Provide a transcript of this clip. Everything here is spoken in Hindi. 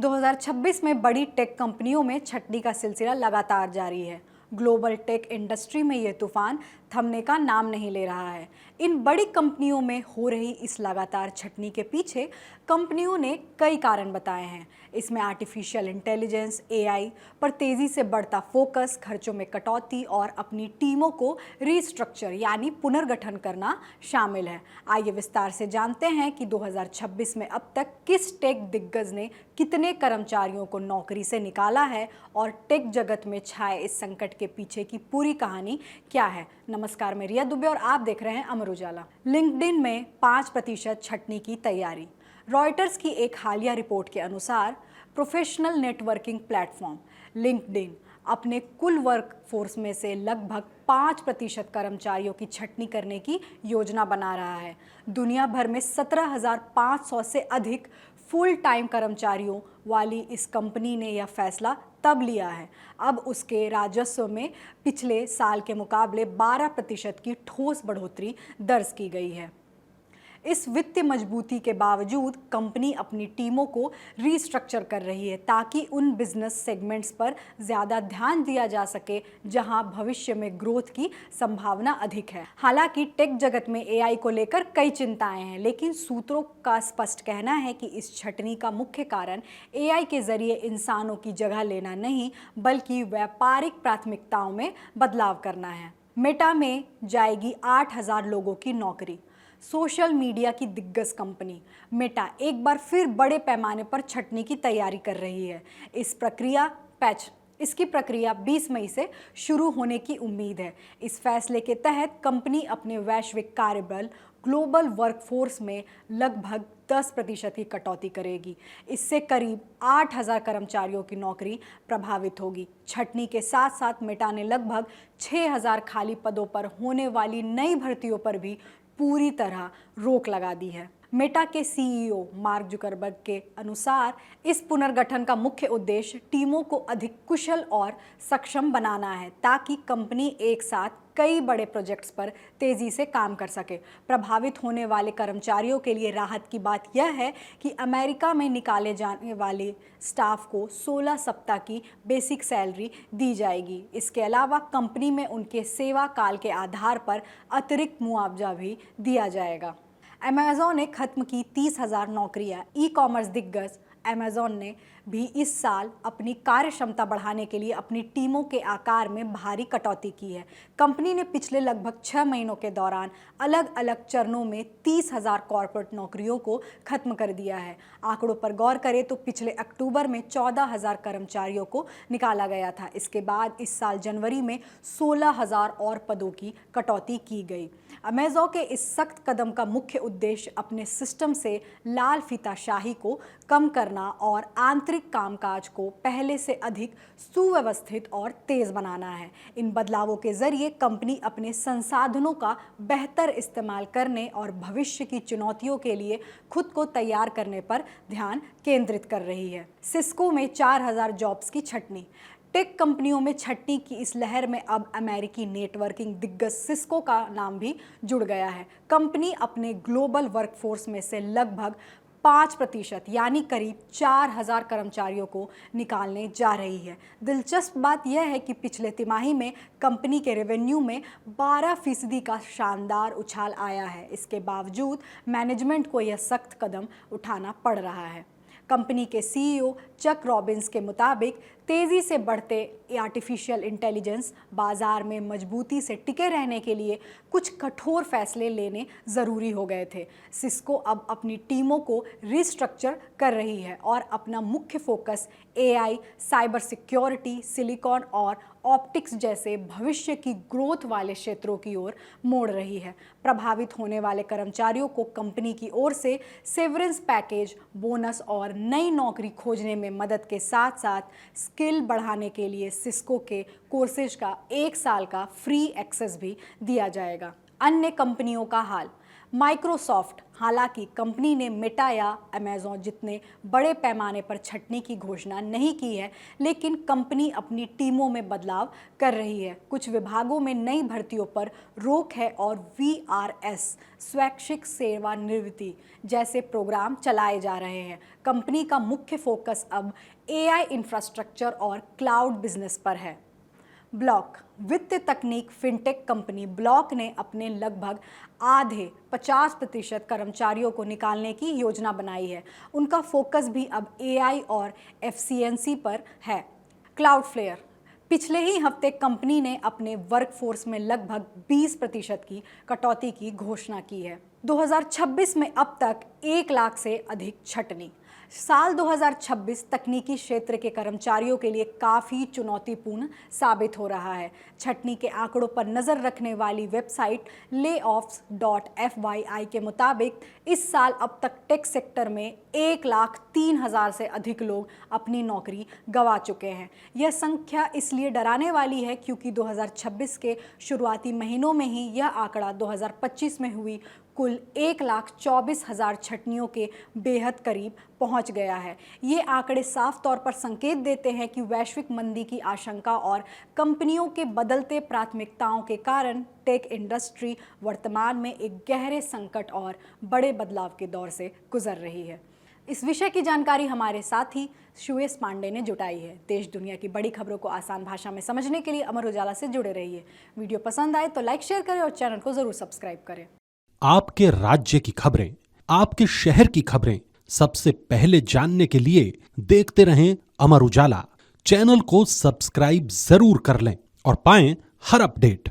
2026 में बड़ी टेक कंपनियों में छटनी का सिलसिला लगातार जारी है। ग्लोबल टेक इंडस्ट्री में ये तूफान थमने का नाम नहीं ले रहा है। इन बड़ी कंपनियों में हो रही इस लगातार छटनी के पीछे कंपनियों ने कई कारण बताए हैं। इसमें आर्टिफिशियल इंटेलिजेंस, एआई पर तेजी से बढ़ता फोकस, खर्चों में कटौती और अपनी टीमों को रीस्ट्रक्चर यानी पुनर्गठन करना शामिल है। आइए विस्तार से जानते हैं कि 2026 में अब तक किस टेक दिग्गज ने कितने कर्मचारियों को नौकरी से निकाला है और टेक जगत में छाए इस संकट के पीछे की पूरी कहानी क्या है। नमस्कार, मैं रिया दुबे और आप देख रहे हैं अमर उजाला। लिंक्डइन में 5% छटनी की तैयारी। रॉयटर्स की एक हालिया रिपोर्ट के अनुसार प्रोफेशनल नेटवर्किंग प्लेटफॉर्म लिंक्डइन अपने कुल वर्कफोर्स में से लगभग 5% कर्मचारियों की छटनी करने की योजना बना रहा है। दुनिया भर में 17,500 से अधिक फुल टाइम कर्मचारियों वाली इस कंपनी ने यह फैसला तब लिया है। अब उसके राजस्व में पिछले साल के मुकाबले 12% की ठोस बढ़ोतरी दर्ज की गई है। इस वित्तीय मजबूती के बावजूद कंपनी अपनी टीमों को रीस्ट्रक्चर कर रही है ताकि उन बिजनेस सेगमेंट्स पर ज़्यादा ध्यान दिया जा सके जहां भविष्य में ग्रोथ की संभावना अधिक है। हालांकि टेक जगत में एआई को लेकर कई चिंताएं हैं, लेकिन सूत्रों का स्पष्ट कहना है कि इस छटनी का मुख्य कारण एआई के जरिए इंसानों की जगह लेना नहीं, बल्कि व्यापारिक प्राथमिकताओं में बदलाव करना है। मेटा में जाएगी 8,000 लोगों की नौकरी। सोशल मीडिया की दिग्गज कंपनी मेटा एक बार फिर बड़े पैमाने पर छटनी की तैयारी कर रही है। इसकी प्रक्रिया 20 मई से शुरू होने की उम्मीद है। इस फैसले के तहत कंपनी अपने वैश्विक कार्यबल ग्लोबल वर्कफोर्स में लगभग 10% की कटौती करेगी। इससे करीब 8,000 कर्मचारियों की नौकरी प्रभावित होगी। छटनी के साथ साथ मेटा ने लगभग 6,000 खाली पदों पर होने वाली नई भर्तियों पर भी पूरी तरह रोक लगा दी है। मेटा के सीईओ मार्क जुकरबर्ग के अनुसार इस पुनर्गठन का मुख्य उद्देश्य टीमों को अधिक कुशल और सक्षम बनाना है ताकि कंपनी एक साथ कई बड़े प्रोजेक्ट्स पर तेजी से काम कर सके। प्रभावित होने वाले कर्मचारियों के लिए राहत की बात यह है कि अमेरिका में निकाले जाने वाले स्टाफ को 16 सप्ताह की बेसिक सैलरी दी जाएगी। इसके अलावा कंपनी में उनके सेवा काल के आधार पर अतिरिक्त मुआवजा भी दिया जाएगा। अमेज़न ने खत्म की 30,000 नौकरियां। ई कॉमर्स दिग्गज अमेज़न ने भी इस साल अपनी कार्य क्षमता बढ़ाने के लिए अपनी टीमों के आकार में भारी कटौती की है। कंपनी ने पिछले लगभग 6 महीनों के दौरान अलग अलग चरणों में 30,000 कॉर्पोरेट नौकरियों को खत्म कर दिया है। आंकड़ों पर गौर करें तो पिछले अक्टूबर में 14,000 कर्मचारियों को निकाला गया था। इसके बाद इस साल जनवरी में 16,000 और पदों की कटौती की गई। अमेज़न के इस सख्त कदम का मुख्य उद्देश्य अपने सिस्टम से लाल फीताशाही को कम करना और आंतरिक कामकाज को पहले से अधिक सुव्यवस्थित और तेज बनाना है। इन बदलावों के जरिए कंपनी अपने संसाधनों का बेहतर इस्तेमाल करने और भविष्य की चुनौतियों के लिए खुद को तैयार करने पर ध्यान केंद्रित कर रही है। सिस्को में 4,000 जॉब्स की छटनी। टेक कंपनियों में छटनी की इस लहर में अब अमेरिकी नेटवर्किंग दिग्गज सिस्को का नाम भी जुड़ गया है। कंपनी अपने ग्लोबल वर्कफोर्स में से लगभग 5% यानी करीब 4,000 कर्मचारियों को निकालने जा रही है। दिलचस्प बात यह है कि पिछले तिमाही में कंपनी के रेवेन्यू में 12% का शानदार उछाल आया है। इसके बावजूद मैनेजमेंट को यह सख्त कदम उठाना पड़ रहा है। कंपनी के सीईओ चक रॉबिन्स के मुताबिक तेजी से बढ़ते आर्टिफिशियल इंटेलिजेंस बाजार में मजबूती से टिके रहने के लिए कुछ कठोर फैसले लेने ज़रूरी हो गए थे। सिस्को अब अपनी टीमों को रीस्ट्रक्चर कर रही है और अपना मुख्य focus AI, cyber security, silicon और ऑप्टिक्स जैसे भविष्य की ग्रोथ वाले क्षेत्रों की ओर मोड़ रही है। प्रभावित होने वाले कर्मचारियों को कंपनी की ओर से सेवरेंस पैकेज, बोनस और नई नौकरी खोजने में मदद के साथ साथ स्किल बढ़ाने के लिए सिस्को के कोर्सेज का 1 साल का फ्री एक्सेस भी दिया जाएगा। अन्य कंपनियों का हाल। माइक्रोसॉफ्ट, हालांकि कंपनी ने मेटा या अमेज़न जितने बड़े पैमाने पर छंटनी की घोषणा नहीं की है, लेकिन कंपनी अपनी टीमों में बदलाव कर रही है। कुछ विभागों में नई भर्तियों पर रोक है और VRS स्वैच्छिक सेवानिवृत्ति जैसे प्रोग्राम चलाए जा रहे हैं। कंपनी का मुख्य फोकस अब AI इंफ्रास्ट्रक्चर और क्लाउड बिजनेस पर है। ब्लॉक वित्त तकनीक फिनटेक कंपनी ब्लॉक ने अपने लगभग आधे 50% कर्मचारियों को निकालने की योजना बनाई है। उनका फोकस भी अब AI और एफिशिएंसी पर है। क्लाउडफ्लेयर पिछले ही हफ्ते कंपनी ने अपने वर्कफोर्स में लगभग 20% की कटौती की घोषणा की है। 2026 में अब तक 1 लाख से अधिक छंटनी। साल 2026 तकनीकी क्षेत्र के कर्मचारियों के लिए काफ़ी चुनौतीपूर्ण साबित हो रहा है। छंटनी के आंकड़ों पर नज़र रखने वाली वेबसाइट layoffs.fyi के मुताबिक इस साल अब तक टेक सेक्टर में 1,03,000 से अधिक लोग अपनी नौकरी गंवा चुके हैं। यह संख्या इसलिए डराने वाली है क्योंकि 2026 के शुरुआती महीनों में ही यह आंकड़ा 2025 में हुई कुल 1,24,000 छंटनियों के बेहद करीब पहुंच गया है। ये आंकड़े साफ तौर पर संकेत देते हैं कि वैश्विक मंदी की आशंका और कंपनियों के बदलते प्राथमिकताओं के कारण टेक इंडस्ट्री वर्तमान में एक गहरे संकट और बड़े बदलाव के दौर से गुजर रही है। इस विषय की जानकारी हमारे साथी सुयश पांडे ने जुटाई है। देश दुनिया की बड़ी खबरों को आसान भाषा में समझने के लिए अमर उजाला से जुड़े रहिए। वीडियो पसंद आए तो लाइक शेयर करें और चैनल को जरूर सब्सक्राइब करें। आपके राज्य की खबरें, आपके शहर की खबरें सबसे पहले जानने के लिए देखते रहें अमर उजाला। चैनल को सब्सक्राइब जरूर कर लें और पाएं हर अपडेट।